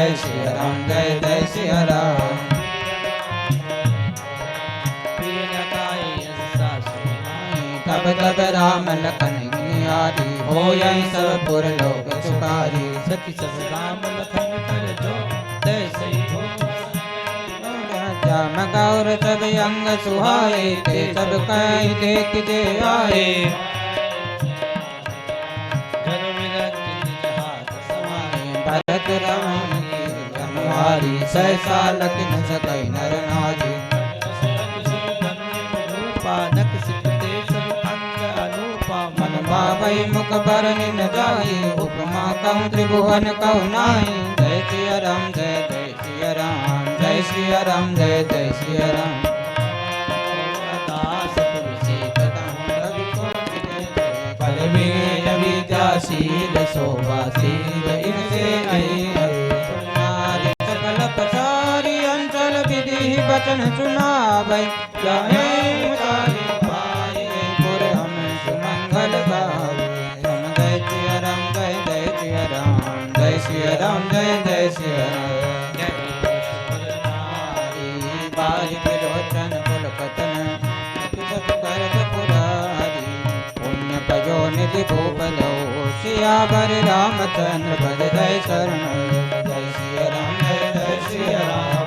जय श्री राम जय जय श्री राम। तब तब राम लखन आदि हो सब पुर लोक सुखारी। सखी सब राम लखन कर जो तैसे हो श्याम गौर सब अंग सुहाए ते सब कहीं देख जे आए। भरत राम की जनवारी सहसा लखन सकै नर नारी। मन भावै मुख बरनि न जाई उपमा कहूँ त्रिभुवन कहूँ नाई। जय श्री राम जय जय श्री राम जय श्री राम जय जय श्री राम। विद्याशील शोभाशील इनसे सकल पसारी अंचल विधि वचन सुनावै। पुर हम सुमंगल गावे। जय श्री राम जय जय श्री राम जय श्री राम जय जय श्री राम। बारिक लोचन पुलकतन पुण्य पयो निधि भूपलो सियावर रामचंद्र पद जय शरण। जय श्री राम जय जय श्री राम।